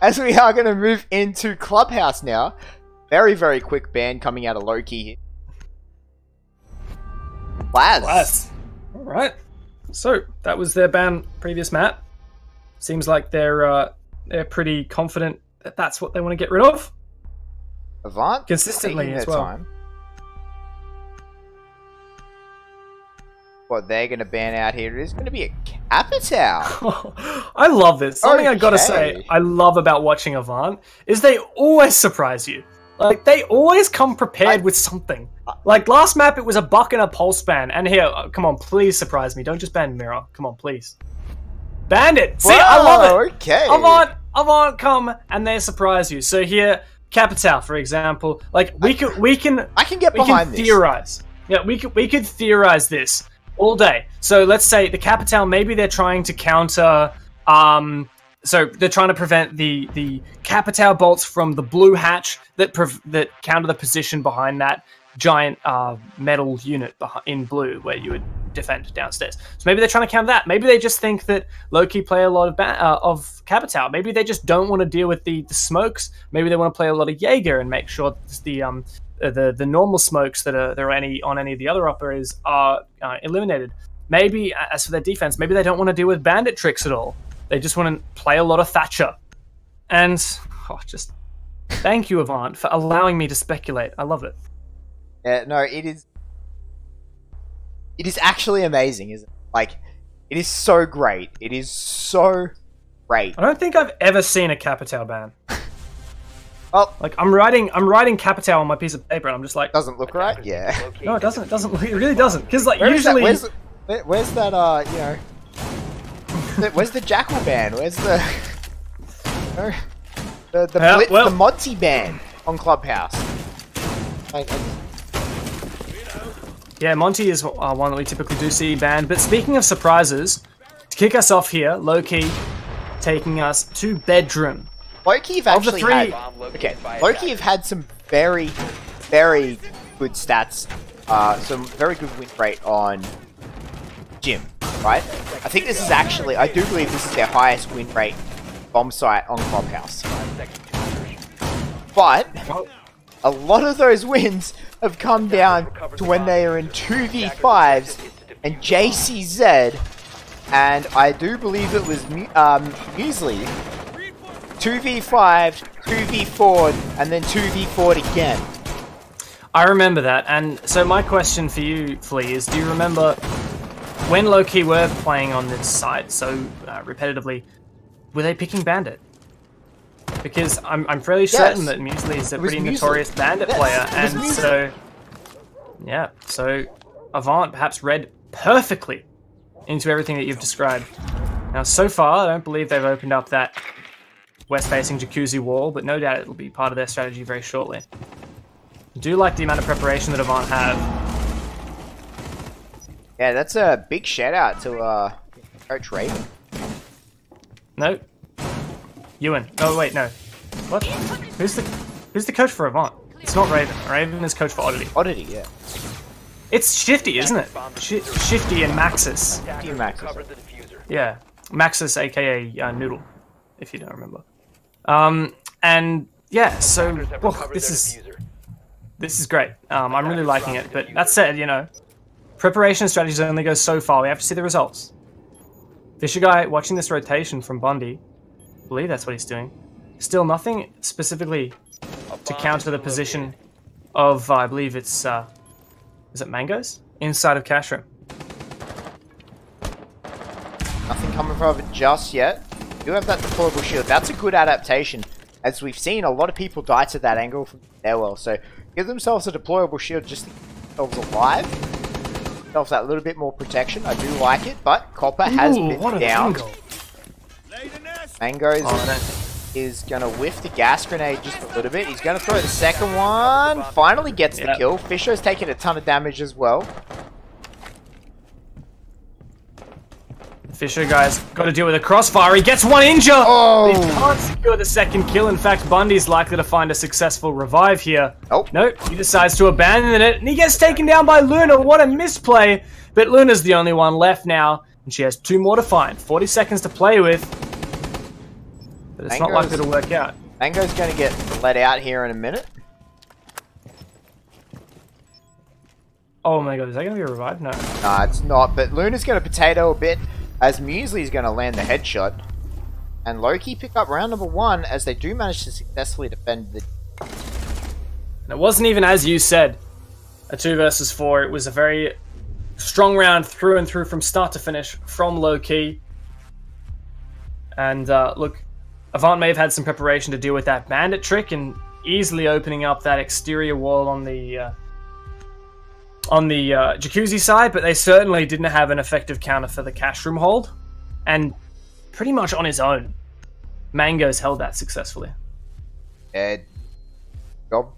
as we are going to move into Clubhouse now, very, very quick ban coming out of Lowkey. Laz. Alright. So, that was their ban previous map. Seems like they're pretty confident that that's what they want to get rid of. Avant consistently as well. Time. What they're going to ban out here is going to be a Capital. I love this. Something I gotta say I love about watching Avant is they always surprise you. Like, they always come prepared with something. Like, last map it was a buck and a pulse ban. And here, come on, please surprise me. Don't just ban Mirror. Come on, please. Bandit! See, I love it! Okay. Avant come and they surprise you. So here, Capital, for example, like, I can get behind this. Theorize. Yeah, we could theorize this all day. So let's say the Capital, maybe they're trying to counter, so they're trying to prevent the Capital bolts from the blue hatch that counter the position behind that giant metal unit in blue where you would defend downstairs. So maybe they're trying to counter that. Maybe they just think that Lowkey play a lot of Capital. Maybe they just don't want to deal with the smokes. Maybe they want to play a lot of Jaeger and make sure that the normal smokes that are on any of the other operators are eliminated. Maybe as for their defense, maybe they don't want to deal with bandit tricks at all. They just want to play a lot of Thatcher. And just thank you, Avant, for allowing me to speculate. I love it. Yeah, no, it is actually amazing, isn't it? Like, it is so great. It is so great. I don't think I've ever seen a Capital ban. Well, like, I'm writing Capital on my piece of paper and I'm just like, doesn't look right? Yeah. No, it doesn't. It really doesn't. Because, like, usually where's that you know, where's the Jackal ban? Where's the Blitz, the Monty ban on Clubhouse? Yeah, Monty is one that we typically do see banned. But speaking of surprises, to kick us off here, Lowkey taking us to bedroom. Lowkey have actually Lowkey have had some very, very good stats. Some very good win rate on Gym, right? I think this is actually, I do believe this is their highest win rate bomb site on Clubhouse. But a lot of those wins have come down to when they are in 2v5s and JCZ, and I do believe it was Muesli, 2v5'd, 2v4'd, and then 2v4'd again. I remember that, and so my question for you, Flea, is do you remember when Lowkey were playing on this site so repetitively, were they picking Bandit? Because I'm fairly certain that Muesli is a pretty notorious Bandit player, and so yeah, so Avant perhaps read perfectly into everything that you've described. Now, so far, I don't believe they've opened up that west-facing jacuzzi wall, but no doubt it will be part of their strategy very shortly. I do like the amount of preparation that Avant have. Yeah, that's a big shout-out to Coach Raven. No. Ewan. Oh, wait, no. What? Who's the coach for Avant? It's not Raven. Raven is coach for Oddity. Oddity, yeah. It's Shifty, isn't it? Shifty and Maxis. Shifty and Maxis. Yeah. Maxis, aka Noodle, if you don't remember. And yeah, so this is great. I'm really liking it. But that said, you know, preparation strategies only go so far. We have to see the results. Fisher guy watching this rotation from Bundy, I believe that's what he's doing. Still nothing specifically to counter the position of, I believe it's, is it Mangoes? Inside of Cash Room. Nothing coming from it just yet. You do have that deployable shield. That's a good adaptation, as we've seen a lot of people die to that angle from there. Well, so give themselves a deployable shield just to keep themselves alive. Give themselves that little bit more protection. I do like it, but Copper has been down. Mangoes is going to whiff the gas grenade just a little bit. He's going to throw the second one. Finally gets the kill. Fisher's taking a ton of damage as well. Fisher, guys, got to deal with a crossfire. He gets one injure! Oh. He can't secure the second kill. In fact, Bundy's likely to find a successful revive here. Oh. Nope, he decides to abandon it, and he gets taken down by Luna. What a misplay. But Luna's the only one left now, and she has 2 more to find. 40 seconds to play with. But it's not likely to work out. Mango's going to get let out here in a minute. Oh my god, is that going to be a revive? No. Nah, it's not. But Luna's going to potato a bit as Muesli's going to land the headshot. And Lowkey pick up round number 1 as they do manage to successfully defend the... And it wasn't even, as you said, a 2 versus 4. It was a very strong round through and through from start to finish from Lowkey. And look, Avant may have had some preparation to deal with that bandit trick and easily opening up that exterior wall on the jacuzzi side, but they certainly didn't have an effective counter for the cash room hold. And pretty much on his own, Mango's held that successfully. Job.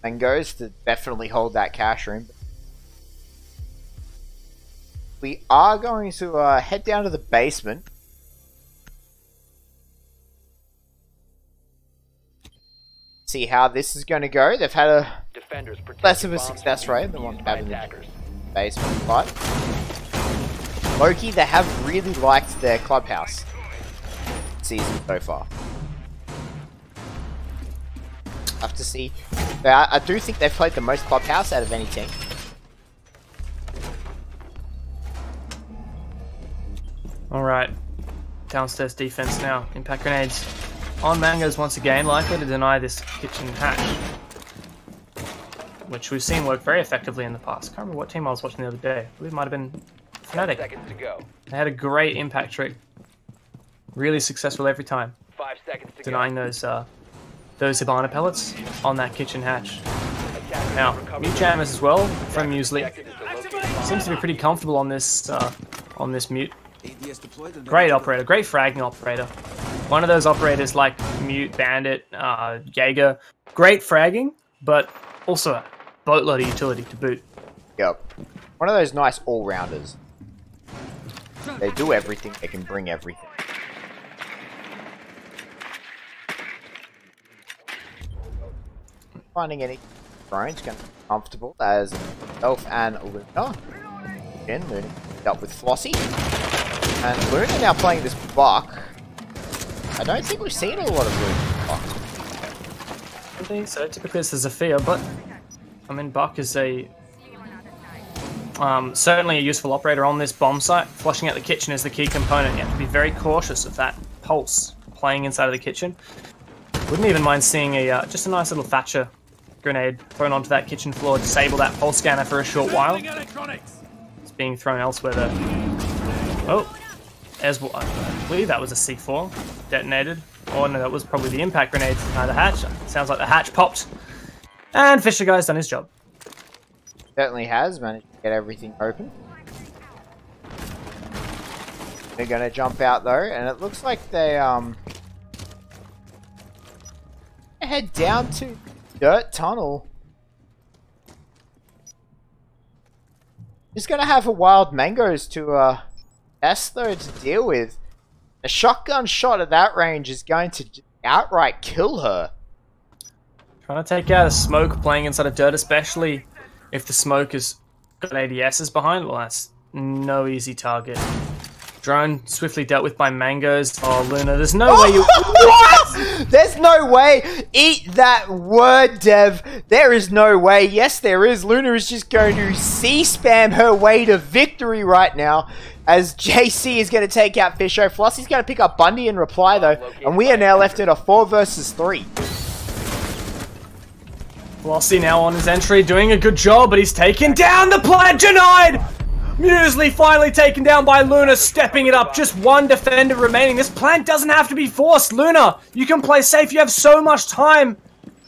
Mango's to definitely hold that cash room. We are going to head down to the basement. See how this is going to go. They've had a less of a success rate than what having the basement, but Lowkey, they have really liked their clubhouse season so far. Have to see. I do think they've played the most clubhouse out of any team. Alright. Downstairs defense now. Impact grenades on Mangoes once again, likely to deny this kitchen hatch, which we've seen work very effectively in the past. Can't remember what team I was watching the other day. I believe it might have been Fnatic. They had a great impact trick. Really successful every time. 5 seconds to denying those Hibana pellets on that kitchen hatch. Now, mute jammers as well from Muesli. Seems to be pretty comfortable on this mute. Great operator, great fragging operator. One of those operators like Mute, Bandit, Jaeger. Great fragging, but also a boatload of utility to boot. Yep. One of those nice all-rounders. They do everything, they can bring everything. Finding any drones going to be comfortable as Elf and Luna. Again, Luna dealt with Flossie. And Luna now playing this Buck. I don't think we've seen a lot of Luna Buck. I think so. Typically it's a Zafir, but I mean Buck is a certainly a useful operator on this bomb site. Flushing out the kitchen is the key component. You have to be very cautious of that pulse playing inside of the kitchen. Wouldn't even mind seeing a just a nice little Thatcher grenade thrown onto that kitchen floor, disable that pulse scanner for a short while. It's being thrown elsewhere though. Oh, I believe that was a C4 detonated. Oh no, that was probably the impact grenade. The hatch. Sounds like the hatch popped. And Fisher Guy's done his job. Certainly has managed to get everything open. They're gonna jump out though, and it looks like they head down to Dirt Tunnel. Just gonna have a wild Mangoes to test though to deal with. A shotgun shot at that range is going to outright kill her. Trying to take out a smoke playing inside of Dirt, especially if the smoke has got ADSs behind. Well, that's no easy target. Drone swiftly dealt with by Mangoes. Oh, Luna, there's no way you... What? There's no way. Eat that word, Dev. There is no way. Yes, there is. Luna is just going to C-spam her way to victory right now as JC is going to take out Fisho. Flossie's going to pick up Bundy in reply, though. And we are now left at a 4 versus 3. Flossie now on his entry, doing a good job, but he's taken down. The plant denied! Muesli finally taken down by Luna, stepping it up. Just one defender remaining. This plant doesn't have to be forced. Luna, you can play safe. You have so much time.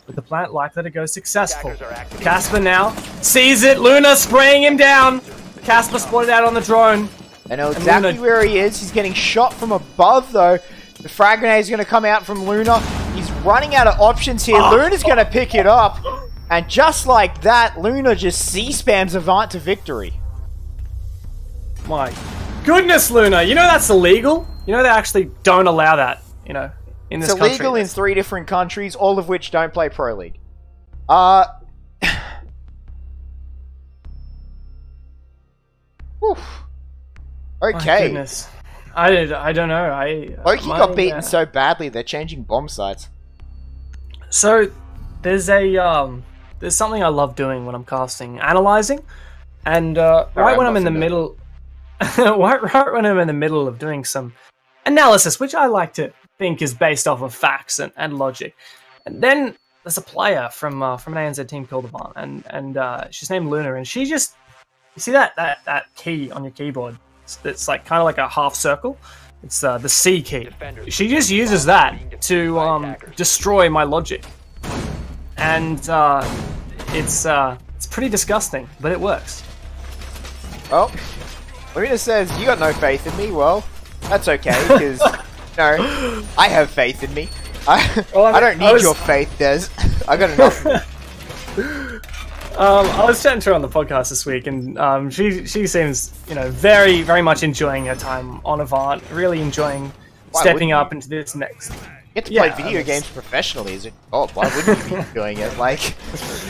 But the plant likely to go successful. Casper now sees it. Luna spraying him down. Casper spotted out on the drone. I know exactly where he is. He's getting shot from above, though. The frag grenade is going to come out from Luna. He's running out of options here. Luna's going to pick it up. And just like that, Luna just C-spams Avant to victory. My goodness, Luna. You know that's illegal? You know they actually don't allow that, you know, in this country. It's illegal in 3 different countries, all of which don't play Pro League. Whew. Okay. My goodness. I don't know. Lowkey got beaten so badly, they're changing bomb sites. So, there's something I love doing when I'm casting, analyzing, and right when I'm in the middle, right when I'm in the middle of doing some analysis, which I like to think is based off of facts and logic, and then there's a player from an ANZ team called Avant, and she's named Luna, and she just, you see that key on your keyboard? It's like kind of like a half circle. It's the C key. She just uses that to destroy my logic, and it's pretty disgusting, but it works. Well, Luna says you got no faith in me. Well, that's okay because no, I have faith in me. I don't need your faith, Des. I got enough. I was chatting to her on the podcast this week, and she seems, very, very much enjoying her time on Avant, really enjoying stepping up into this next. You get to play video games professionally as a god. Why wouldn't you be doing it? Like,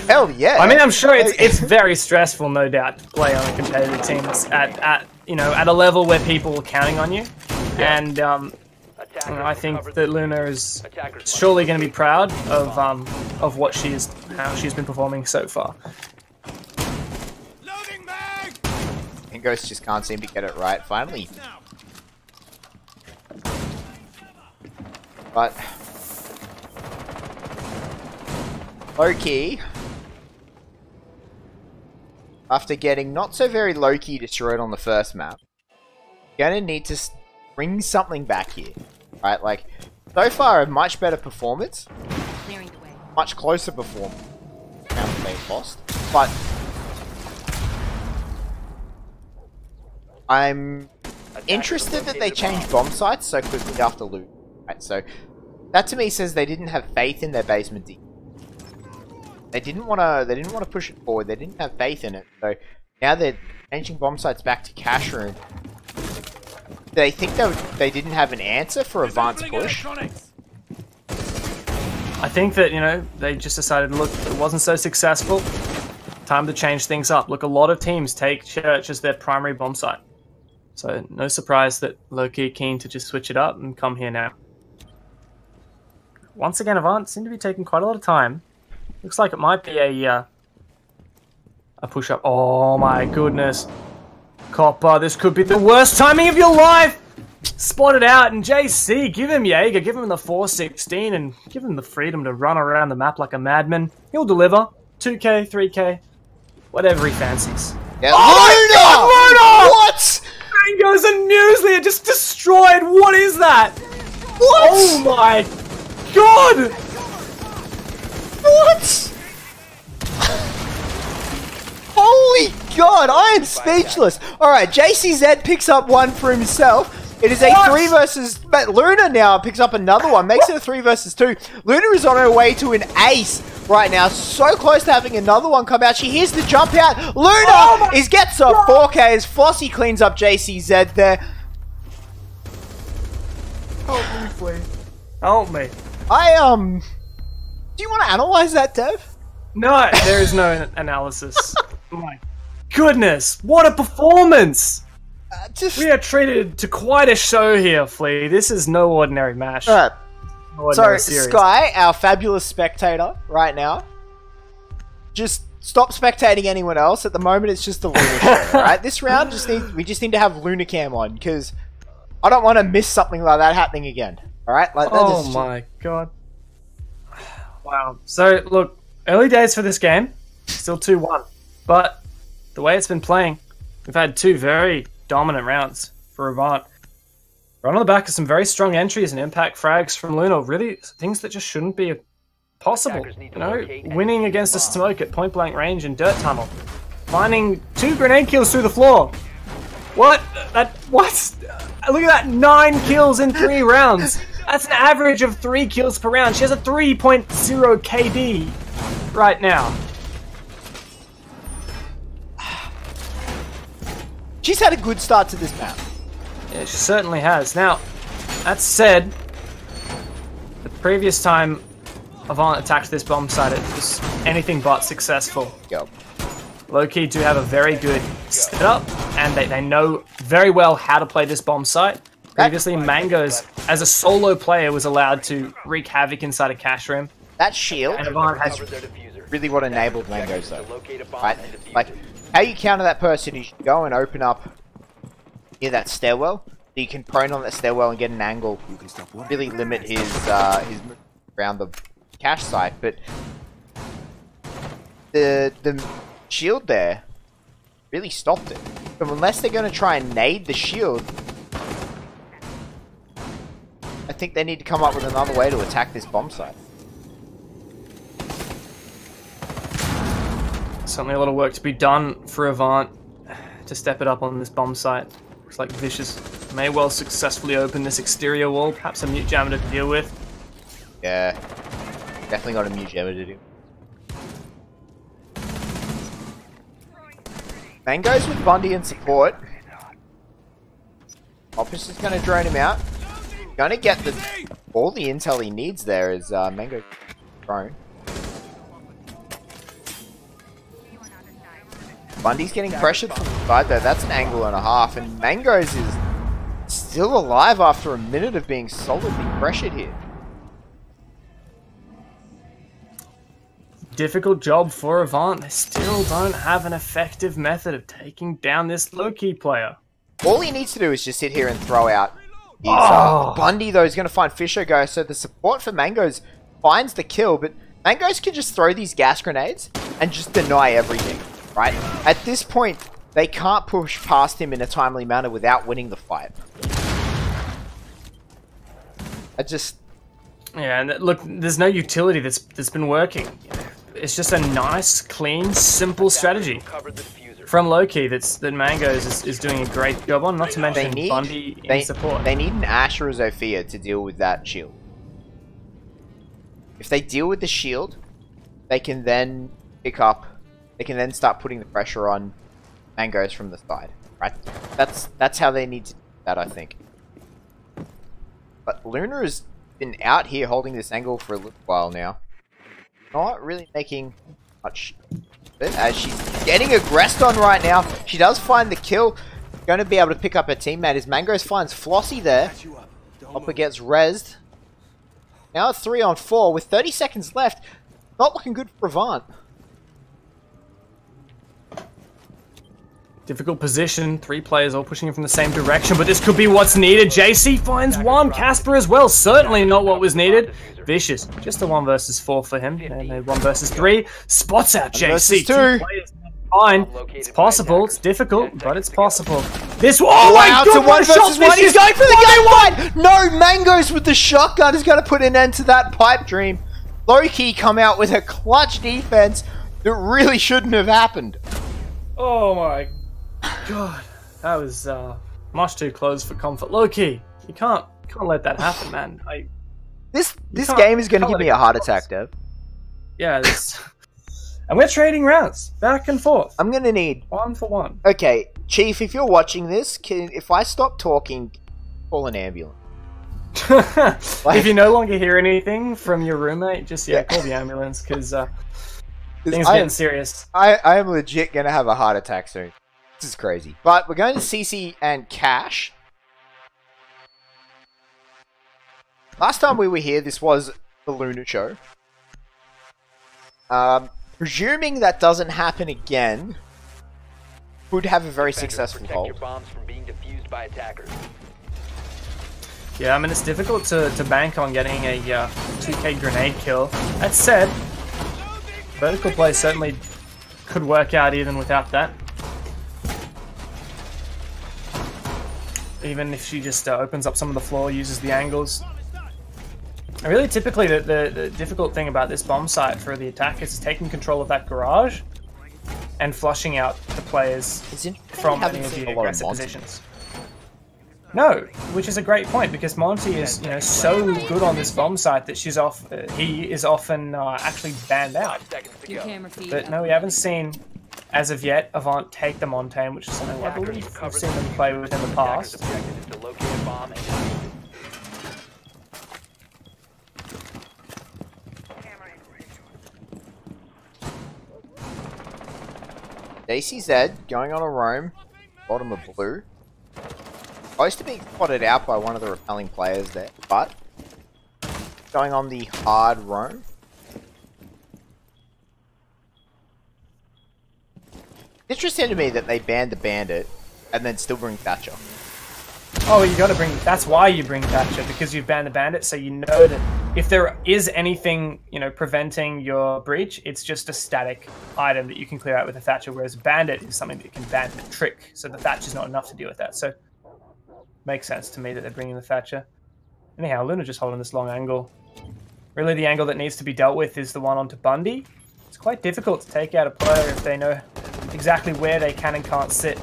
hell yeah. I mean, I'm sure it's very stressful, no doubt, to play on competitive teams at a level where people are counting on you, and I think that Luna is surely going to be proud of how she's been performing so far. And Ghost just can't seem to get it right. Finally, but Lowkey, after getting not so very Lowkey destroyed on the first map, gonna need to bring something back here. Right, like, so far a much better performance, much closer performance, they lost, but I'm interested that they changed bomb sites so quickly after loot. Right, so that to me says they didn't have faith in their basement deep. They didn't want to push it forward. They didn't have faith in it. So now they're changing bomb sites back to cash room. They think they didn't have an answer for Avant's push. I think that, they just decided, look, it wasn't so successful. Time to change things up. Look, a lot of teams take church as their primary bomb site. So no surprise that Lowkey keen to just switch it up and come here now. Once again, Avant seem to be taking quite a lot of time. Looks like it might be a push-up. Oh my goodness. Copper, this could be the worst timing of your life! Spot it out, and JC, give him Jaeger, give him the 416, and give him the freedom to run around the map like a madman. He'll deliver. 2k, 3k, whatever he fancies. Yeah, Luna! What? Mangoes and Muesli are just destroyed! What is that? What? Oh my god! What? Holy god, I am speechless. Alright, JCZ picks up one for himself. It is a 3 versus... But Luna now picks up another one. Makes it a 3 versus 2. Luna is on her way to an ace right now. So close to having another one come out. She hears the jump out. Luna gets a 4K as Flossie cleans up JCZ there. Help me, please. Help me. Do you want to analyze that, Dev? No, there is no analysis. Oh my goodness, what a performance! We are treated to quite a show here, Flea. This is no ordinary match. Alright. So, Sky, our fabulous spectator right now, just stop spectating anyone else. At the moment, it's just the Luna show, right? This round, we just need to have Luna Cam on, because I don't want to miss something like that happening again. Alright? Like, oh my god. Wow. So, look, early days for this game. Still 2-1. But the way it's been playing, we've had 2 very dominant rounds for Avant. We're on the back of some very strong entries and impact frags from Luna. Really, things that just shouldn't be possible. Winning against a smoke at point blank range in dirt tunnel. Finding 2 grenade kills through the floor. What? What? Look at that, 9 kills in 3 rounds. That's an average of 3 kills per round. She has a 3.0 KD right now. She's had a good start to this map. Yeah, she certainly has. Now, that said, the previous time Avant attacked this bomb site, it was anything but successful. Yep. Lowkey do have a very good setup, and they know very well how to play this bomb site. Previously, Mangoes, as a solo player, was allowed to wreak havoc inside a cash room. That shield and Avant has really what enabled Mangoes, though. Right? Like, how you counter that person is you go and open up near that stairwell, so you can prone on that stairwell and get an angle, really limit his movement around the cache site, but the shield there really stopped it. So unless they're going to try and nade the shield, I think they need to come up with another way to attack this bomb site. Certainly a lot of work to be done for Avant to step it up on this bomb site. Looks like Vicious may well successfully open this exterior wall. Perhaps a mute jammer to deal with. Yeah, definitely got a mute jammer to do. Mangoes with Bundy in support. Opus is going to drone him out. Going to get all the intel he needs there as Mango drone. Bundy's getting pressured from the side though. That's an angle and a half, and Mangoes is still alive after a minute of being solidly pressured here. Difficult job for Avant. They still don't have an effective method of taking down this Lowkey player. All he needs to do is just sit here and throw out his Bundy, though, is going to find Fisher go, so the support for Mangoes finds the kill, but Mangoes can just throw these gas grenades and just deny everything, right? At this point, they can't push past him in a timely manner without winning the fight. Yeah, and look, there's no utility that's been working. It's just a nice, clean, simple strategy from Lowkey that Mangoes is doing a great job on, not to mention Bundy in support. They need an Asher or Zofia to deal with that shield. If they deal with the shield, they can then pick up, they can then start putting the pressure on Mangoes from the side. Right? That's how they need to do that, I think. But Luna has been out here holding this angle for a little while now. Not really making much of it, as she's getting aggressed on right now. She does find the kill. Going to be able to pick up her teammate as Mangoes finds Flossie there. Hopper gets rezzed. Now it's 3 on 4 with 30 seconds left. Not looking good for Avant. Difficult position. 3 players all pushing in from the same direction, but this could be what's needed. JC finds one. Casper as well. Certainly not what was needed. Vicious. Just a 1 versus 4 for him. And a 1 versus 3. Spots out JC. 2 players. Fine. It's possible. It's difficult, but it's possible. This one. Oh my god! To 1 versus 1. He's going for the game 1. No, Mangoes with the shotgun is going to put an end to that pipe dream. Lowkey come out with a clutch defense that really shouldn't have happened. Oh my god, that was much too close for comfort. Lowkey, you can't let that happen, man. This game is going to give me a heart attack, Dev. Yeah, and we're trading rounds back and forth. I'm going to need 1 for 1. Okay, Chief, if you're watching this, if I stop talking, call an ambulance. If you no longer hear anything from your roommate, just call the ambulance because things are getting serious. I am legit going to have a heart attack soon. This is crazy. But we're going to CC and Cash. Last time we were here, this was the Luna show. Presuming that doesn't happen again, would have a very successful hold. Yeah, I mean, it's difficult to bank on getting a 2k grenade kill. That said, vertical play certainly could work out even without that. Even if she just opens up some of the floor, uses the angles. And really, typically, the difficult thing about this bomb site for the attackers is taking control of that garage and flushing out the players from any of the aggressive positions. No, which is a great point because Monty is, so good on this bomb site that he is often actually banned out. But no, we haven't seen, as of yet, Avant take the Montaigne, which is something I believe we've seen them play with in the past. DayZ going on a roam, bottom of blue. close to being spotted out by one of the repelling players there, but going on the hard roam. Interesting to me that they banned the bandit and then still bring Thatcher. Oh, you gotta bring... That's why you bring Thatcher, because you've banned the bandit, so you know that if there is anything, you know, preventing your breach, it's just a static item that you can clear out with a Thatcher, whereas bandit is something that you can ban with a trick, so the Thatcher's not enough to deal with that. So, makes sense to me that they're bringing the Thatcher. Anyhow, Luna just holding this long angle. Really, the angle that needs to be dealt with is the one onto Bundy. It's quite difficult to take out a player if they know exactly where they can and can't sit.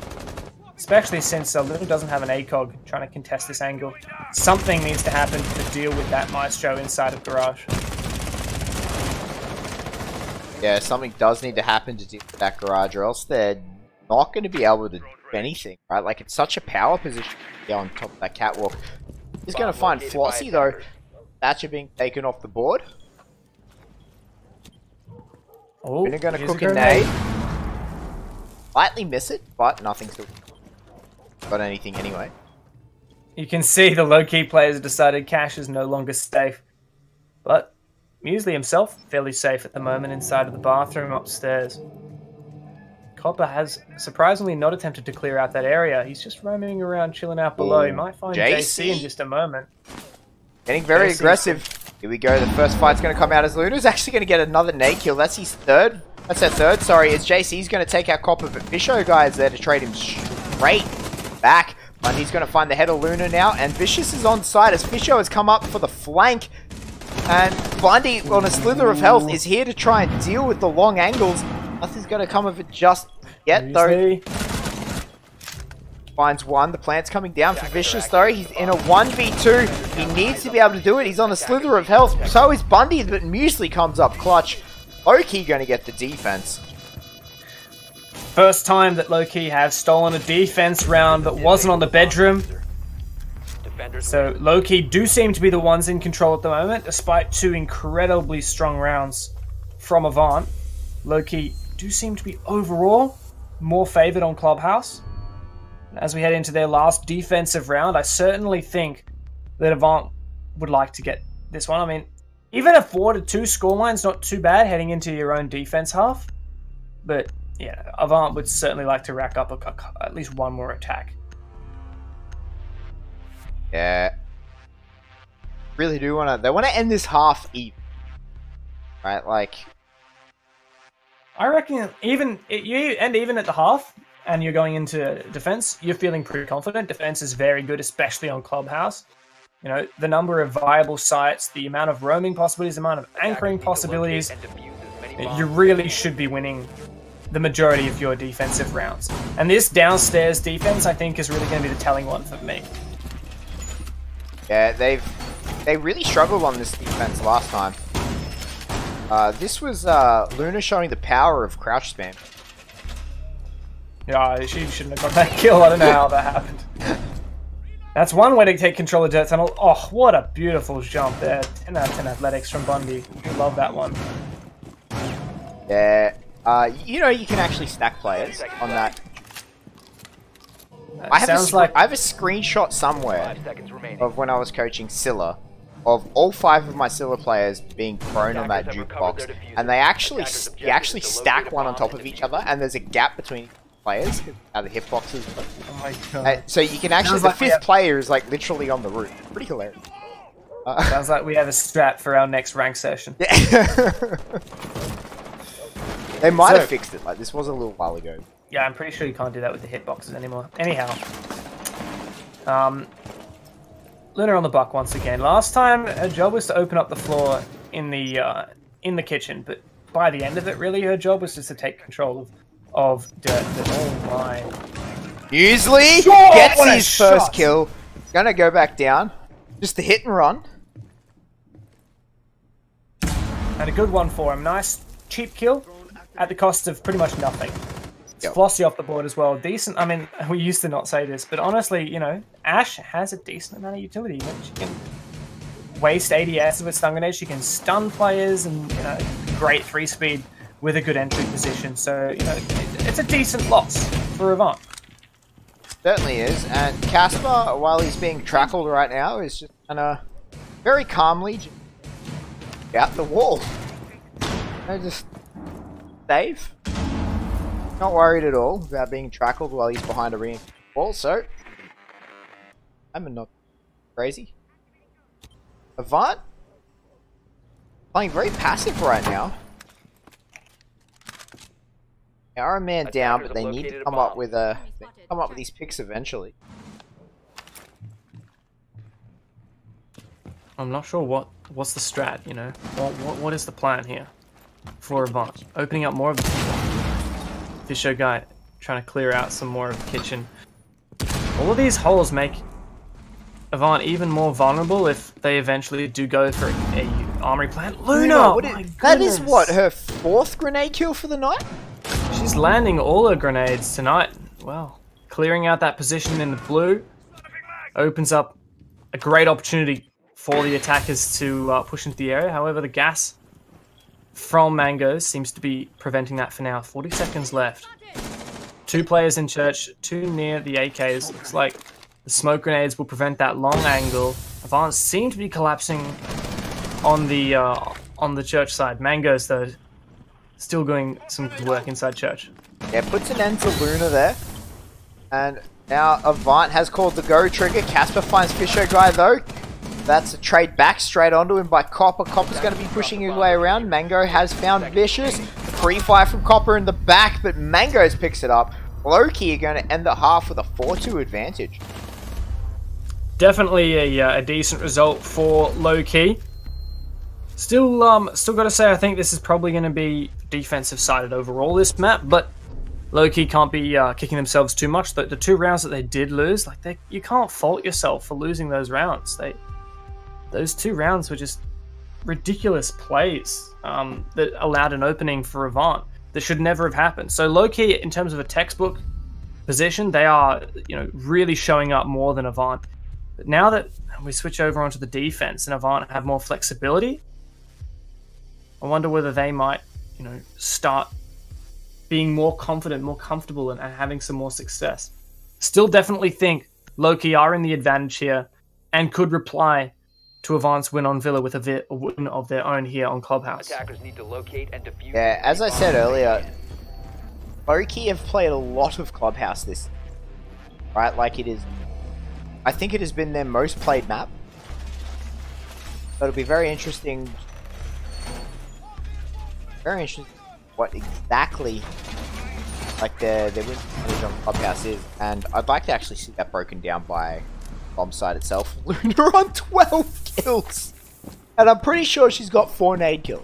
Especially since Luna doesn't have an ACOG trying to contest this angle. Something needs to happen to deal with that Maestro inside of Garage. Yeah, something does need to happen to deal with that Garage, or else they're not going to be able to do anything, right? Like, it's such a power position to be on top of that catwalk. He's going to find Flossie, though. Thatcher being taken off the board. Oh, We're going to cook a nade. Lightly miss it, but nothing's got anything anyway. You can see the low-key players decided Cash is no longer safe. But Muesli himself, fairly safe at the moment inside of the bathroom upstairs. Copper has surprisingly not attempted to clear out that area. He's just roaming around, chilling out below. He might find JC in just a moment. Getting very aggressive. Here we go. The first fight's going to come out as Luna's actually going to get another nade kill. That's his third. That's their third, sorry. It's JC's going to take out Copper, but Fisho guy is there to trade him straight back. Bundy's going to find the head of Luna now, and Vicious is on side as Fisho has come up for the flank. And Bundy, on a slither of health, is here to try and deal with the long angles. Nothing's going to come of it just yet, though. Finds one. The plant's coming down for Vicious, though. He's in a 1v2. He needs to be able to do it. He's on a slither of health. So is Bundy, but Muesli comes up clutch. Lowkey going to get the defense. First time that Lowkey have stolen a defense round that wasn't on the bedroom. So Lowkey do seem to be the ones in control at the moment, despite two incredibly strong rounds from Avant. Lowkey do seem to be overall more favoured on Clubhouse. As we head into their last defensive round, I certainly think that Avant would like to get this one. I mean, even a 4-2 scoreline's not too bad heading into your own defense half. But, yeah, Avant would certainly like to rack up at least one more attack. Yeah. Really do want to... They want to end this half even. Right, like... I reckon even at the half, and you're going into defense, you're feeling pretty confident. Defense is very good, especially on Clubhouse. You know, the number of viable sites, the amount of roaming possibilities, the amount of anchoring possibilities, you really should be winning the majority of your defensive rounds. And this downstairs defense, I think, is really going to be the telling one for me. Yeah, they really struggled on this defense last time. This was Luna showing the power of crouch spam. Yeah, she shouldn't have got that kill. I don't know how that happened. That's one way to take control of Dirt Tunnel. Oh, what a beautiful jump there. 10 out of 10 athletics from Bundy. Love that one. Yeah. You know, you can actually stack players on that. I have a screenshot somewhere of when I was coaching Scylla of all 5 of my Scylla players being prone on that jukebox, and they actually stack one on top of each other, and there's a gap between players, the hitboxes. Oh my god! So you can actually, the 5th player is like literally on the roof. Pretty hilarious. Sounds like we have a strat for our next rank session. Yeah. They might have fixed it. Like, this was a little while ago. Yeah, I'm pretty sure you can't do that with the hitboxes anymore. Anyhow, Luna on the buck once again. Last time, her job was to open up the floor in the kitchen, but by the end of it, really, her job was just to take control of Dirt. Oh my! Muesli gets his first kill. Gonna go back down. Just a hit and run. And a good one for him. Nice cheap kill at the cost of pretty much nothing. It's Flossie off the board as well. Decent. I mean, we used to not say this, but honestly, you know, Ash has a decent amount of utility. You know, she can waste ADS with stun grenades. She can stun players, and you know, great 3-speed with a good entry position. So you know, it's a decent loss for Avant. Certainly is. And Casper, while he's being trackled right now, is just gonna very calmly just out the wall. Just safe. Not worried at all about being trackled while he's behind a reinforced wall. So I'm not crazy. Avant playing very passive right now. They are a man down, but they need to come up with these picks eventually. I'm not sure what's the strat, you know? What is the plan here for Avant? Opening up more of the Fisher guy, trying to clear out some more of the kitchen. All of these holes make Avant even more vulnerable if they eventually do go for a armory plant. Luna! That is what, her 4th grenade kill for the night? She's landing all her grenades tonight. Well, clearing out that position in the blue opens up a great opportunity for the attackers to push into the area. However, the gas from Mangoes seems to be preventing that for now. 40 seconds left. 2 players in church, 2 near the AKs. Looks like the smoke grenades will prevent that long angle. Avant seem to be collapsing on the church side. Mangoes, though, still doing some good work inside church. Yeah, puts an end to Luna there. And now Avant has called the go trigger. Casper finds Fisher guy though. That's a trade back straight onto him by Copper. Copper's going to be pushing his way around. Mango has found Vicious. Free fire from Copper in the back, but Mangoes picks it up. Lowkey are going to end the half with a 4-2 advantage. Definitely a decent result for Lowkey. Still got to say, I think this is probably going to be defensive sided overall this map, but Lowkey can't be kicking themselves too much. The 2 rounds that they did lose, like you can't fault yourself for losing those rounds. Those 2 rounds were just ridiculous plays that allowed an opening for Avant that should never have happened. So Lowkey, in terms of a textbook position, they are really showing up more than Avant. But now that we switch over onto the defense and Avant have more flexibility, I wonder whether they might, start being more confident, more comfortable, and having some more success. Still definitely think Lowkey are in the advantage here and could reply to Avant's win on Villa with a win of their own here on Clubhouse. Attackers need to locate and defuse. Yeah, as I said earlier, Lowkey have played a lot of Clubhouse this, right? Like I think it has been their most played map. So it'll be very interesting. Very interesting what exactly like their win percentage on Clubhouse is, and I'd like to actually see that broken down by bomb site itself. Luna on 12 kills, and I'm pretty sure she's got 4 nade kills.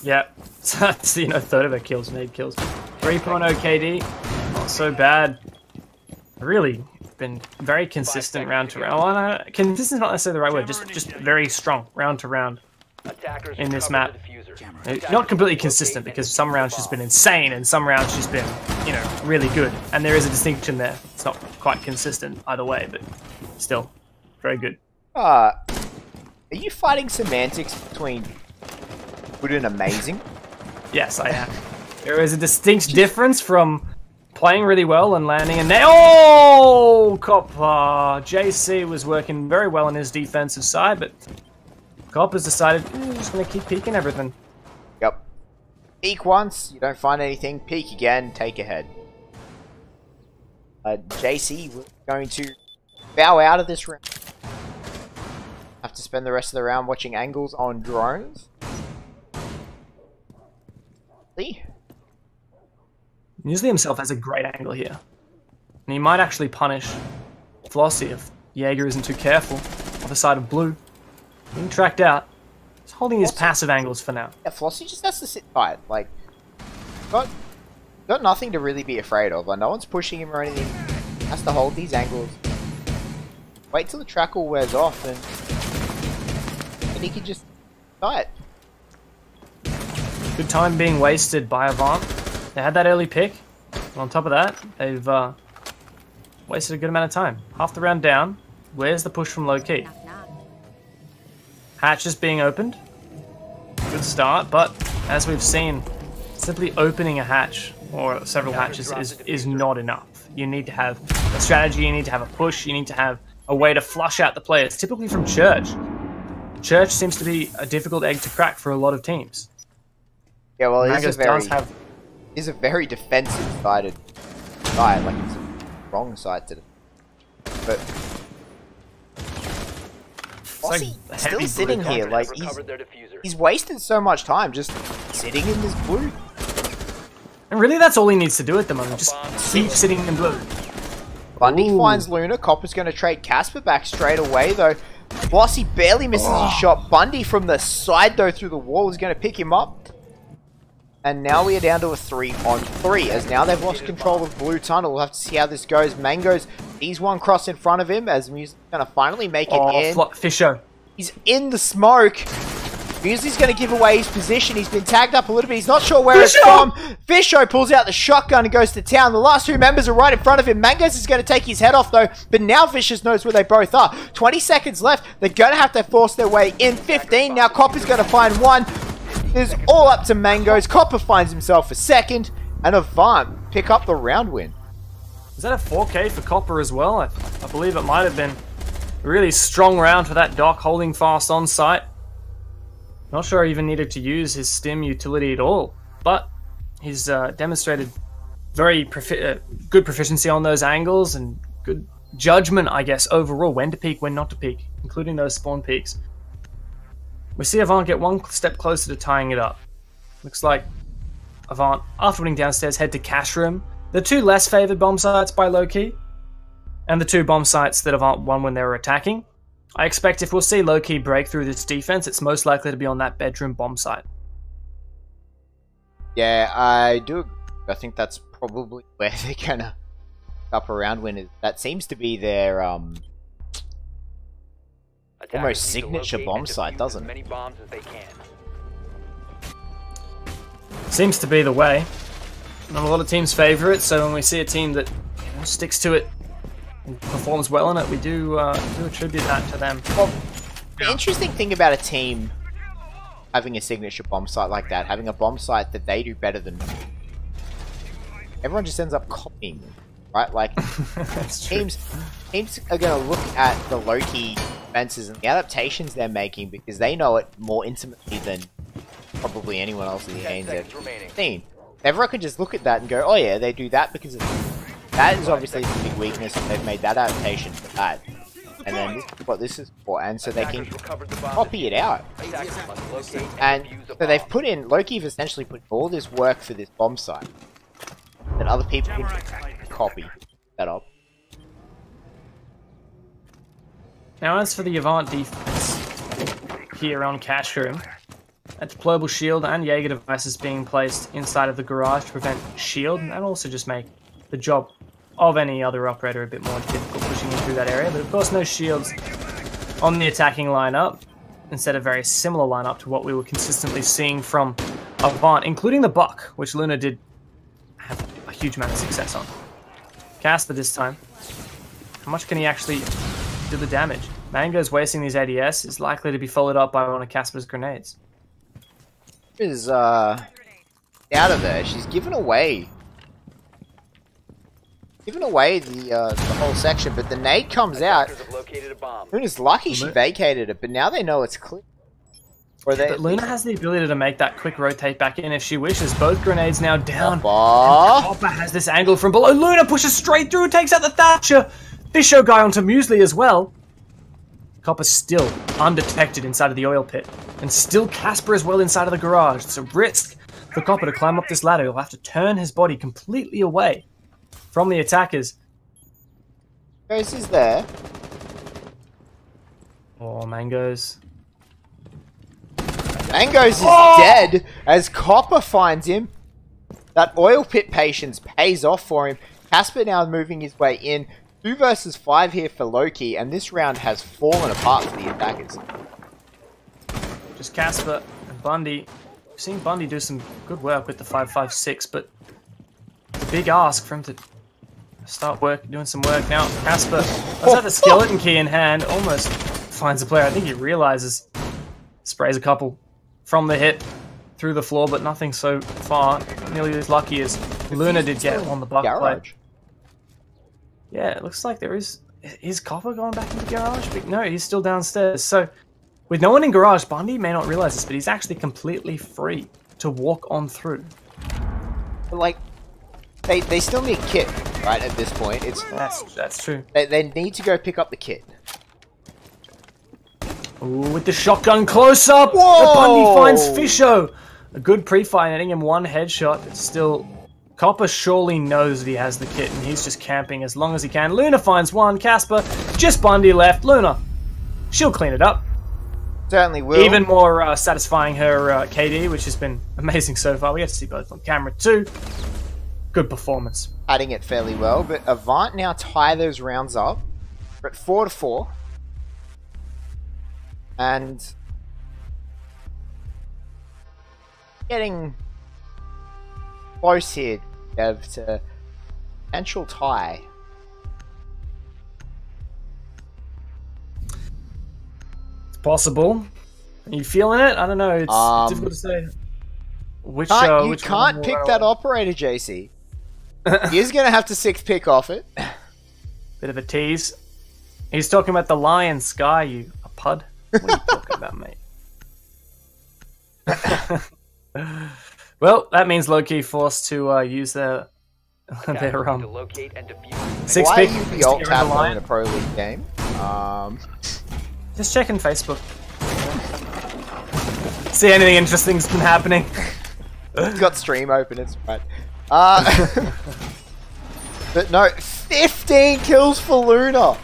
Yeah, so that's third of her kills, nade kills. 3.0 KD, not so bad. Really been very consistent round to round. Well, consistent is not necessarily the right word. Just very strong round to round in this map. Not completely consistent because some rounds she's been insane and some rounds she's been, really good. And there is a distinction there. It's not quite consistent either way, but still very good. Are you fighting semantics between good and amazing? Yes, I am. There is a distinct difference from playing really well and landing and oh, Copper! JC was working very well on his defensive side, but Copper's decided he's just going to keep peeking everything. Yep. Peek once, you don't find anything. Peek again, take ahead. JC, we're going to bow out of this round. Have to spend the rest of the round watching angles on drones. Lee? Muesli himself has a great angle here. And he might actually punish Flossie if Jaeger isn't too careful on the side of blue. Being tracked out. He's holding his passive angles for now. Yeah, Flossie just has to sit tight. Like, got nothing to really be afraid of. Like, no one's pushing him or anything. He has to hold these angles. Wait till the trackle wears off and he can just tight. Good time being wasted by Avant. They had that early pick. And on top of that, they've wasted a good amount of time. Half the round down. Where's the push from Lowkey? Hatch is being opened. Good start, but as we've seen, simply opening a hatch or several hatches is not enough. you need to have a strategy, you need to have a push, you need to have a way to flush out the players, typically from Church. Church seems to be a difficult egg to crack for a lot of teams. Yeah, well, it's a very defensive-sided side, like it's a wrong side to but Bossy still sitting here, like he's wasted so much time just sitting in this blue. And really that's all he needs to do at the moment, just keep sitting in blue. Bundy finds Luna, Copper's going to trade Casper back straight away though. Bossy barely misses his shot. Bundy from the side though through the wall is going to pick him up. And now we are down to a 3-on-3, as now they've lost control of Blue Tunnel. We'll have to see how this goes. Mango's, he's one cross in front of him, as Musy's going to finally make it in. Fisho. He's in the smoke. Musy's going to give away his position. He's been tagged up a little bit. He's not sure where it's from. Fisho pulls out the shotgun and goes to town. The last two members are right in front of him. Mango's is going to take his head off, though. But now Vicious knows where they both are. 20 seconds left. They're going to have to force their way in. 15. Now Copper's going to find one. It's all up to Mango's. Copper finds himself a second, and Avant pick up the round win. Is that a 4K for Copper as well? I believe it might have been a really strong round for that Doc, holding fast on site. Not sure he even needed to use his stim utility at all, but he's demonstrated very good proficiency on those angles and good judgment, I guess, overall, when to peek, when not to peek, including those spawn peeks. We see Avant get one step closer to tying it up. Looks like Avant, after winning downstairs, head to cash room. The two less favoured bomb sites by Lowkey, and the two bomb sites that Avant won when they were attacking. I expect if we'll see Lowkey break through this defense, it's most likely to be on that bedroom bomb site. Yeah, I do agree. I think that's probably where they're gonna up around when that seems to be their almost signature bomb site, doesn't it? Seems to be the way. Not a lot of teams favour it, so when we see a team that sticks to it and performs well in it, we do attribute that to them. Well, the interesting thing about a team having a signature bomb site like that, having a bomb site that they do better than everyone just ends up copying them, right? Like teams are going to look at the Lowkey defenses and the adaptations they're making because they know it more intimately than probably anyone else in the ANZ scene. Everyone can just look at that and go, oh yeah, they do that because of that is obviously the big weakness, and they've made that adaptation for that. And then this is what this is for, and so they can copy it out. And so they've put in, Lowkey have essentially put all this work for this bomb site that other people can copy that up. Now as for the Avant defense here on Cash Room, a deployable shield and Jaeger devices being placed inside of the garage to prevent shield, and also just make the job of any other operator a bit more difficult pushing in through that area. But of course no shields on the attacking lineup, instead a very similar lineup to what we were consistently seeing from Avant, including the Buck, which Luna did have a huge amount of success on. Casper this time. How much can he actually do the damage? Mango's wasting these ADS is likely to be followed up by one of Casper's grenades. Is out of there. She's given away the whole section, but the nade comes out. Luna's lucky she vacated it, but now they know it's clear. But Luna has the ability to make that quick rotate back in if she wishes. Both grenades now down. Copper has this angle from below. Luna pushes straight through, takes out the Thatcher. Fisho guy onto Musy's as well. Copper's still undetected inside of the oil pit. And still Casper as well inside of the garage. It's a risk for Copper to climb up this ladder. He'll have to turn his body completely away from the attackers. Grace is there. Oh, Mango's. Mango's is dead as Copper finds him. That oil pit patience pays off for him. Casper now moving his way in. 2 versus 5 here for Lowkey, and this round has fallen apart for the attackers. Just Casper and Bundy. We've seen Bundy do some good work with the 5.56, but the big ask for him to start doing some work now. Casper has had the skeleton key in hand, almost finds a player. I think he realizes, sprays a couple from the hip through the floor, but nothing so far. Nearly as lucky as Luna did get on the Buck play. Yeah, it looks like there is... Is Copper going back into the garage? But no, he's still downstairs. So, with no one in garage, Bundy may not realize this, but he's actually completely free to walk on through. But like, they still need kit, right, at this point. That's true. They need to go pick up the kit. Ooh, with the shotgun close up! Whoa! Bundy finds Fisho! A good pre-fight, netting him one headshot, but still... Copper surely knows that he has the kit, and he's just camping as long as he can. Luna finds one. Casper, just Bundy left. Luna, she'll clean it up. Certainly will. Even more satisfying her KD, which has been amazing so far. We get to see both on camera too. Good performance. Adding it fairly well, but Avant now tie those rounds up. We're at 4-4. And... getting... close here, Dev, to potential tie. It's possible. Are you feeling it? I don't know. It's difficult to say. Which you can't pick that operator, JC. He's gonna have to 6th pick off it. Bit of a tease. He's talking about the Lion Sky, you a pud. What are you talking about, mate? Well, that means Lowkey forced to use their 6th pick. Why are you the alt tab in a Pro League game? Just checking Facebook. See anything interesting's been happening. He's got stream open, it's right. But no, 15 kills for Luna!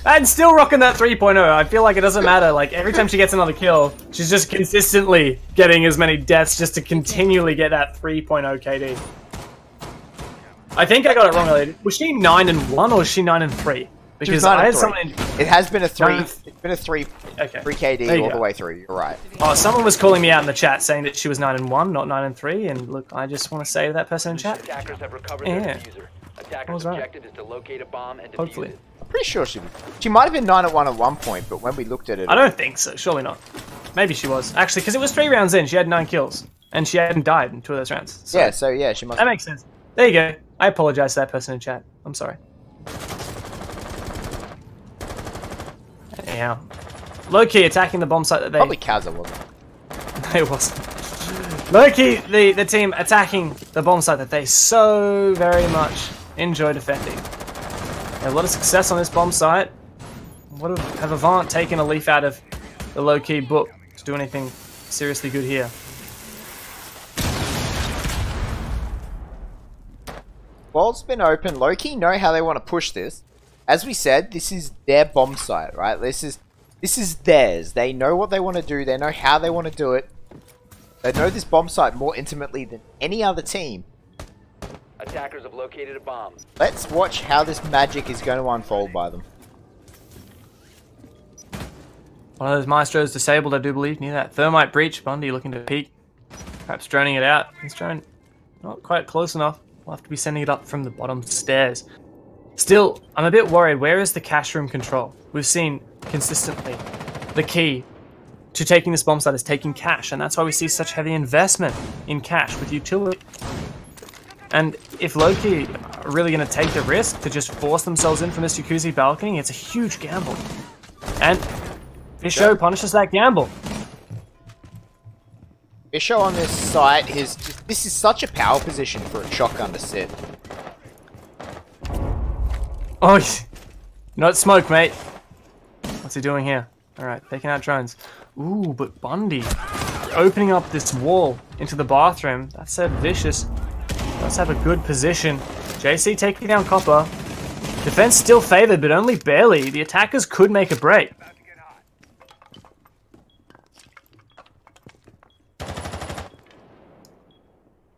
And still rocking that 3.0. I feel like it doesn't matter. Like, every time she gets another kill, she's just consistently getting as many deaths just to continually get that 3.0 KD. I think I got it wrong earlier. Was she 9-1 or was she 9-3? Because I had something. It has been a 3. It's been a 3. Okay. 3 KD all the way through. You're right. Oh, someone was calling me out in the chat saying that she was 9-1, not 9-3. And look, I just want to say to that person in chat. Attackers have recovered Yeah. their diffuser. Attackers' objective is to locate a bomb and defuse Hopefully. it. I'm pretty sure she might have been 9-1 at one point, but when we looked at it... I don't think so. Surely not. Maybe she was. Actually, because it was 3 rounds in, she had 9 kills. And she hadn't died in 2 of those rounds. So yeah, she must... That makes sense. There you go. I apologize to that person in chat. I'm sorry. Yeah. Lowkey attacking the bomb site that they... Probably Kaza, wasn't it? It wasn't. Lowkey, the team attacking the bomb site that they so very much enjoy defending. A lot of success on this bomb site. What have Avant taken a leaf out of the Lowkey book to do anything seriously good here? Wall's been open. Lowkey know how they want to push this. As we said, this is their bomb site, right? This is theirs. They know what they want to do. They know how they want to do it. They know this bomb site more intimately than any other team. Attackers have located a bomb. Let's watch how this magic is going to unfold by them. One of those maestros disabled, I do believe, near that thermite breach. Bundy looking to peek. Perhaps droning it out. He's drone not quite close enough. We'll have to be sending it up from the bottom stairs. Still, I'm a bit worried. Where is the cash room control? We've seen consistently the key to taking this bomb site is taking cash, and that's why we see such heavy investment in cash with utility. And if Lowkey are really going to take the risk to just force themselves in from this jacuzzi balcony, it's a huge gamble. And Fisho punishes that gamble. Fisho on this site is... This is such a power position for a shotgun to sit. Oh, not smoke, mate. What's he doing here? Alright, taking out drones. Ooh, but Bundy opening up this wall into the bathroom. That's so vicious. Let's have a good position. JC taking down Copper. Defense still favored, but only barely. The attackers could make a break.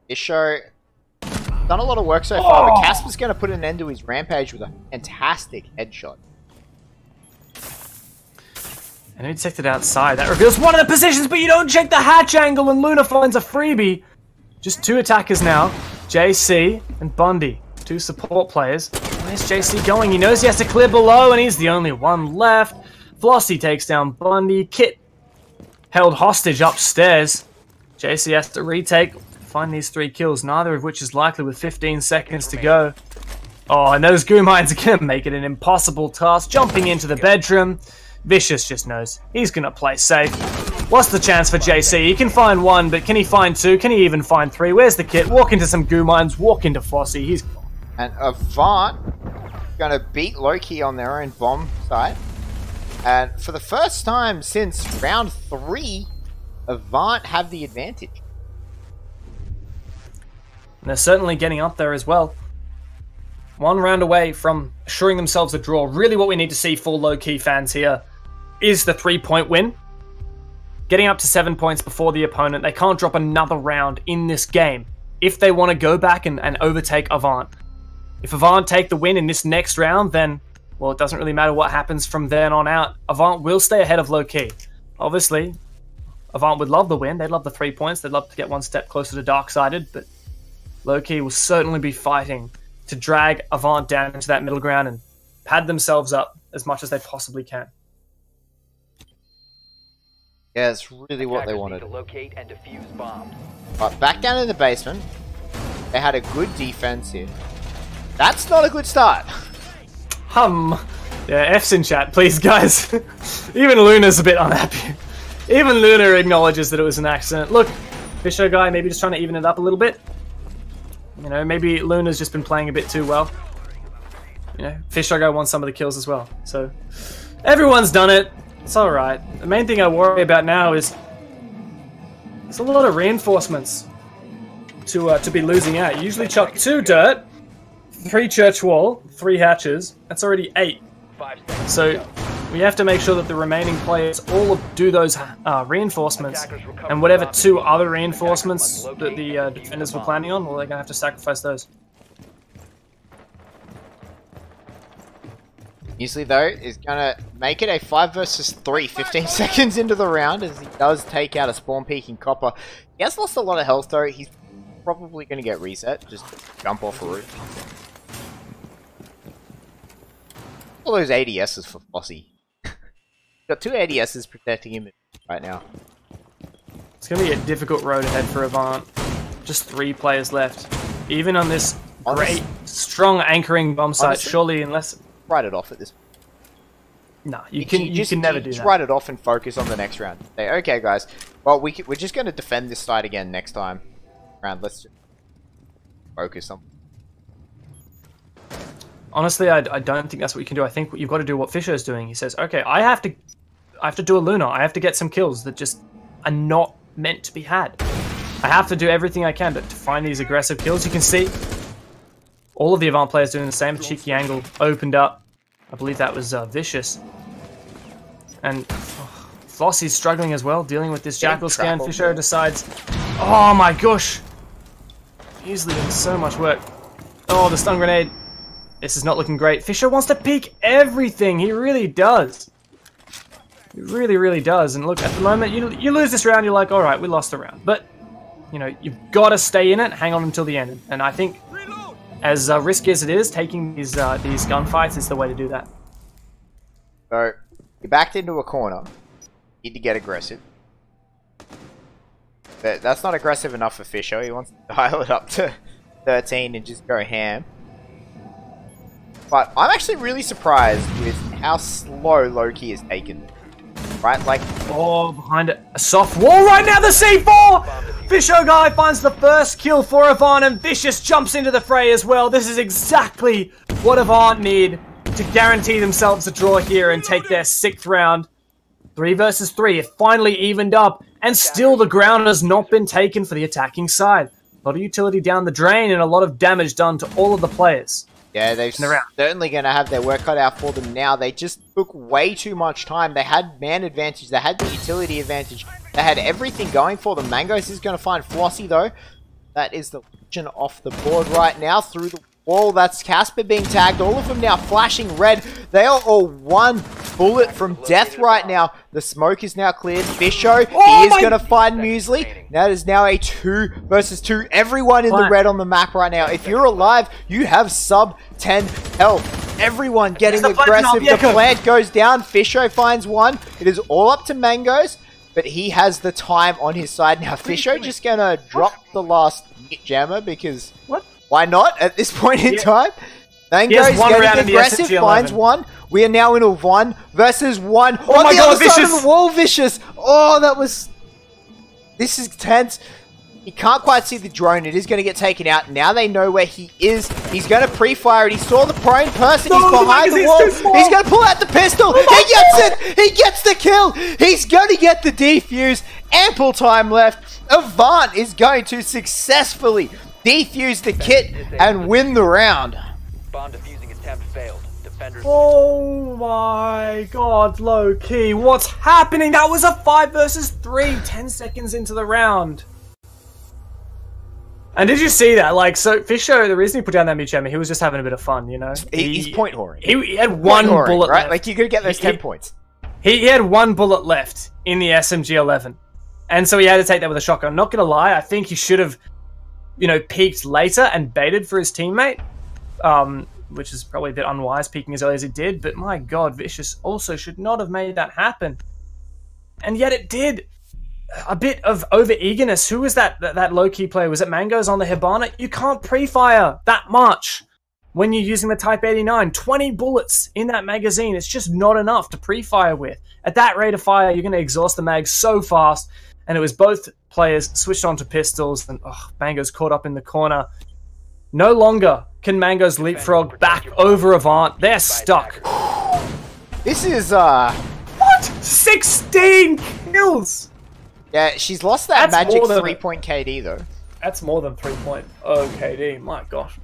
Fisho done a lot of work so far, but Casper's going to put an end to his rampage with a fantastic headshot. And he detected outside. That reveals one of the positions, but you don't check the hatch angle, and Luna finds a freebie. Just 2 attackers now. JC and Bundy. 2 support players. Where's JC going? He knows he has to clear below, and he's the only one left. Flossie takes down Bundy. Kit held hostage upstairs. JC has to retake. Find these 3 kills, neither of which is likely with 15 seconds to go. Oh, and those goo mines are going to make it an impossible task. Jumping into the bedroom. Vicious just knows he's going to play safe. What's the chance for JC? He can find one, but can he find two? Can he even find three? Where's the kit? Walk into some goo mines. Walk into Flossie. He's gone. And Avant going to beat Lowkey on their own bomb site. And for the first time since round 3, Avant have the advantage. And they're certainly getting up there as well. One round away from assuring themselves a draw. Really what we need to see for Lowkey fans here is the 3-point win. Getting up to 7 points before the opponent. They can't drop another round in this game if they want to go back and overtake Avant. If Avant take the win in this next round, then, well, it doesn't really matter what happens from then on out. Avant will stay ahead of Lowkey. Obviously, Avant would love the win. They'd love the 3 points. They'd love to get one step closer to Dark-Sided, but Lowkey will certainly be fighting to drag Avant down into that middle ground and pad themselves up as much as they possibly can. Yeah, it's really what they wanted. To locate and defuse bombs. But back down in the basement, they had a good defense here. That's not a good start. Yeah, F's in chat, please, guys. Even Luna's a bit unhappy. Even Luna acknowledges that it was an accident. Look, Fisher guy maybe just trying to even it up a little bit. You know, maybe Luna's just been playing a bit too well. You know, Fisher guy won some of the kills as well. So, everyone's done it. It's alright. The main thing I worry about now is there's a lot of reinforcements to be losing out. You usually chuck 2 dirt, 3 church wall, 3 hatches. That's already 8. So we have to make sure that the remaining players all do those reinforcements, and whatever 2 other reinforcements that the defenders were planning on, well, they're gonna have to sacrifice those. Muesli, though, is going to make it a 5 versus 3, 15 seconds into the round, as he does take out a spawn peeking copper. He has lost a lot of health, though. He's probably going to get reset. Just jump off a roof. All those ADSs for Flossie. Got 2 ADSs protecting him right now. It's going to be a difficult road ahead for Avant. Just 3 players left. Even on this great, strong anchoring bomb site, surely, unless... Write it off at this point. No, you can never do that. Just write it off and focus on the next round. Say, okay, guys. Well, we're just going to defend this side again next time. Let's just focus on. Honestly, I don't think that's what you can do. I think you've got to do what Fisher is doing. He says, okay, I have to do a Luna. I have to get some kills that just are not meant to be had. I have to do everything I can to find these aggressive kills. You can see all of the Avant players doing the same. Cheeky angle opened up. I believe that was Vicious. And Flossie's struggling as well, dealing with this Jackal scan. Fisher decides, oh my gosh. Easily doing so much work. Oh, the stun grenade. This is not looking great. Fisher wants to peek everything. He really does. He really, really does. And look, at the moment, you lose this round, you're like, all right, we lost the round. But, you know, you've got to stay in it, hang on until the end. And I think, as risky as it is, taking these gunfights is the way to do that. So, you're backed into a corner. You need to get aggressive. But that's not aggressive enough for Fisher. He wants to dial it up to 13 and just go ham. But I'm actually really surprised with how slow Lowkey is taken. Right, like... Oh, behind it. A soft wall right now, the C4! Fisher guy finds the first kill for Avant, and Vicious jumps into the fray as well. This is exactly what Avant need to guarantee themselves a draw here and take their 6th round. 3 versus 3, it finally evened up, and still the ground has not been taken for the attacking side. A lot of utility down the drain and a lot of damage done to all of the players. Yeah, they're certainly going to have their work cut out for them now. They just took way too much time. They had man advantage. They had the utility advantage. They had everything going for them. Mangos is going to find Flossie, though. That is the Legion off the board right now through the wall. That's Casper being tagged. All of them now flashing red. They are all 1 bullet from death right now. The smoke is now cleared. Fisho, he is going to find Muesli. That is now a 2 versus 2. Everyone in the red on the map right now. If you're alive, you have sub 10 health. Everyone getting aggressive. The plant goes down. Fisho finds one. It is all up to Mangos, but he has the time on his side now. Fisho just going to drop the last jammer because why not at this point in time? Mango's getting aggressive, finds one. We are now in a 1 versus 1. Oh my god, Vicious! On the wall, Vicious! Oh, that was... This is tense. He can't quite see the drone. It is going to get taken out. Now they know where he is. He's going to pre-fire it. He saw the prone person. He's behind the wall. He's going to pull out the pistol. He gets it. He gets the kill. He's going to get the defuse. Ample time left. Avant is going to successfully defuse the kit and win the round. Bomb defusing attempt failed. Defenders. Oh my god, Lowkey. What's happening? That was a 5 versus 3. 10 seconds into the round. And did you see that? Like, so Fisher, the reason he put down that mid-chamber, he was just having a bit of fun, you know? He's point whoring. He had one bullet right? left. Like, you're going to get those 10 points. He had one bullet left in the SMG-11. And so he had to take that with a shotgun. I'm not going to lie, I think he should have, you know, peeked later and baited for his teammate. Which is probably a bit unwise, peeking as early as he did. But my god, Vicious also should not have made that happen. And yet it did. A bit of over-eagerness. Who was that Lowkey player? Was it Mango's on the Hibana? You can't pre-fire that much when you're using the Type 89. 20 bullets in that magazine. It's just not enough to pre-fire with. At that rate of fire, you're going to exhaust the mag so fast. And it was both players switched onto pistols. And Mango's caught up in the corner. No longer can Mango's leapfrog back over Avant. They're stuck. This is, What? 16 kills! Yeah, she's lost that magic 3-point KD, though. That's more than 3-point KD, my gosh.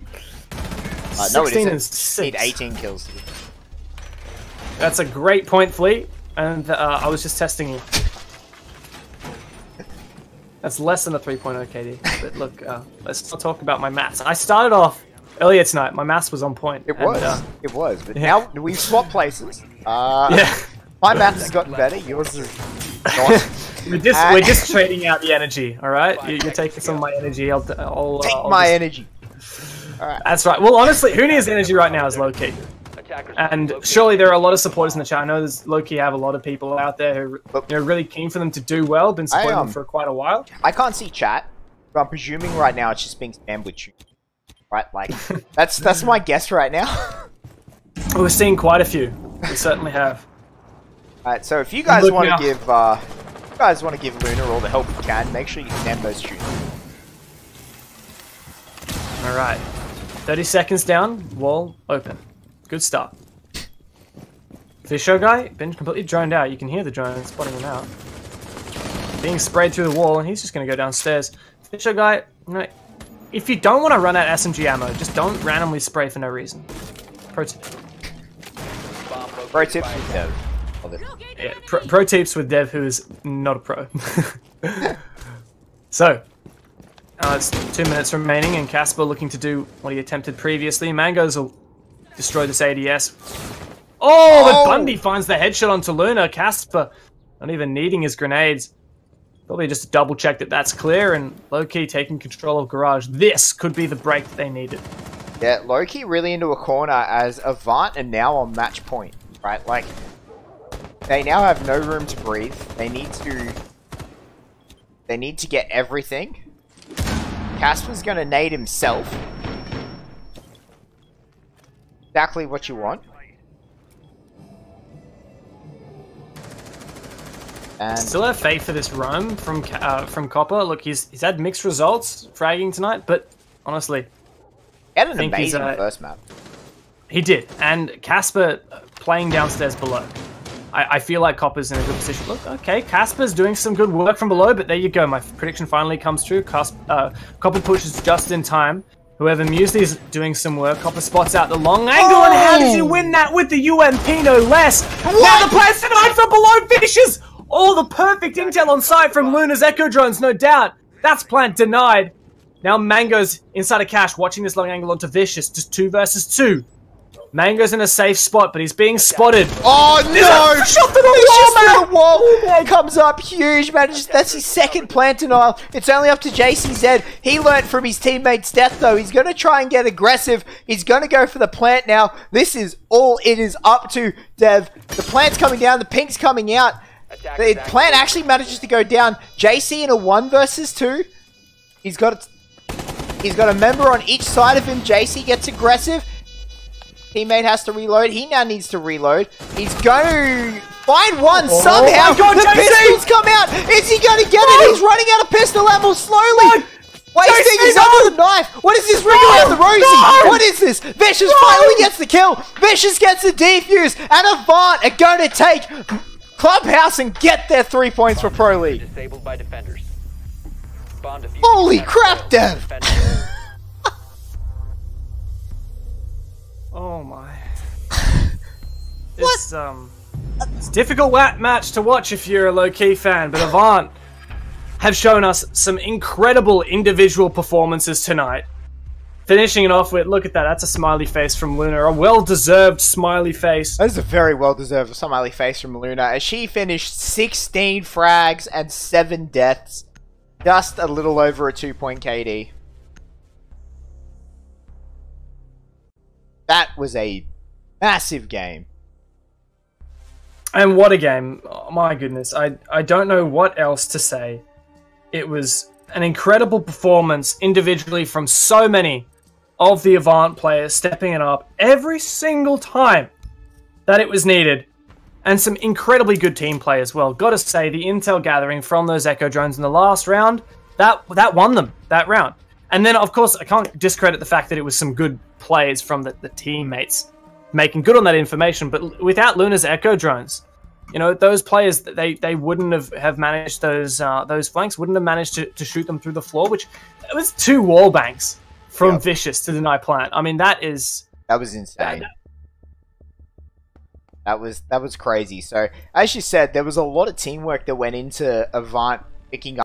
No, it 16 isn't. and 6. Need 18 kills. That's a great point, Fleet. And I was just testing you. That's less than a 3.0 KD. But look, let's not talk about my maths. I started off earlier tonight. My maths was on point. It was. But now we've swapped places. Yeah. My maths has gotten better. Yours is not. We're just trading out the energy, all right? You're taking some of my energy. I'll take my energy. All right. That's right. Well, honestly, who needs energy right now is Lowkey. And surely there are a lot of supporters in the chat. I know there's Lowkey have a lot of people out there who are really keen for them to do well. Been supporting them for quite a while. I can't see chat, but I'm presuming right now it's just being spammed with you. Right? Like that's my guess right now. We're seeing quite a few. We certainly have. Alright, so if you guys want to give Luna all the help you can, make sure you spam those tunes. Alright. 30 seconds down, wall open. Good start. Fisher guy, been completely droned out. You can hear the drone spotting him out. Being sprayed through the wall, and he's just going to go downstairs. Fisher guy, if you don't want to run out SMG ammo, just don't randomly spray for no reason. Pro tip. Pro tips with Dev. Yeah, pro tips with Dev, who is not a pro. So, it's 2 minutes remaining, and Casper looking to do what he attempted previously. Mangoes will destroy this ADS. But Bundy finds the headshot onto Luna. Casper not even needing his grenades. Probably just double check that that's clear, and Lowkey taking control of Garage. This could be the break that they needed. Yeah, Lowkey really into a corner as Avant and now on match point, right? Like, they now have no room to breathe. They need to get everything. Casper's gonna nade himself. Exactly what you want. And still have faith for this roam from Copper. Look, he's had mixed results fragging tonight, but honestly, he had an amazing first map. He did, and Casper playing downstairs below. I feel like Copper's in a good position. Look, okay, Casper's doing some good work from below, but there you go. My prediction finally comes true. Copper pushes just in time. Whoever Muesli's doing some work. Copper spots out the long angle, and how does he win that with the UMP no less? What? Now the plan's denied from below finishes! All the perfect intel on site from Luna's Echo drones, no doubt. That's plant denied. Now Mango's inside a cache, watching this long angle onto Vicious. Just 2 versus 2. Mango's in a safe spot, but he's being spotted. Oh no! Shot to the wall, man! Comes up huge, man. That's his second plant denial. It's only up to JCZ. He learnt from his teammate's death, though. He's going to try and get aggressive. He's going to go for the plant now. This is all it is up to, Dev. The plant's coming down. The pink's coming out. The plant actually manages to go down. JC in a 1 versus 2. He's got a member on each side of him. JC gets aggressive. Teammate has to reload. He now needs to reload. He's going to find one somehow. My God, the pistols come out. Is he going to get it? He's running out of pistol ammo slowly. Wasting his under the knife. What is this ring around the Rosie? What is this? Vicious finally gets the kill. Vicious gets the defuse. And Avant are going to take Clubhouse and get their 3 points for Pro League. Disabled by defenders. Holy crap, Dev! Oh my. It's a difficult match to watch if you're a Lowkey fan, but Avant have shown us some incredible individual performances tonight. Finishing it off with, look at that, that's a smiley face from Luna, a well-deserved smiley face. That is a very well-deserved smiley face from Luna, as she finished 16 frags and 7 deaths, just a little over a 2-point KD. That was a massive game. And what a game. Oh, my goodness. I don't know what else to say. It was an incredible performance individually from so many of the Avant players stepping it up every single time that it was needed. And some incredibly good team play as well. Gotta say, the intel gathering from those Echo drones in the last round, that won them that round. And then, of course, I can't discredit the fact that it was some good plays from the teammates making good on that information. But without Luna's Echo drones, you know, those players, they wouldn't have managed those flanks, wouldn't have managed to shoot them through the floor, which it was 2 wall banks from Vicious to deny plant. I mean, that was insane. That was crazy. So, as you said, there was a lot of teamwork that went into Avant picking up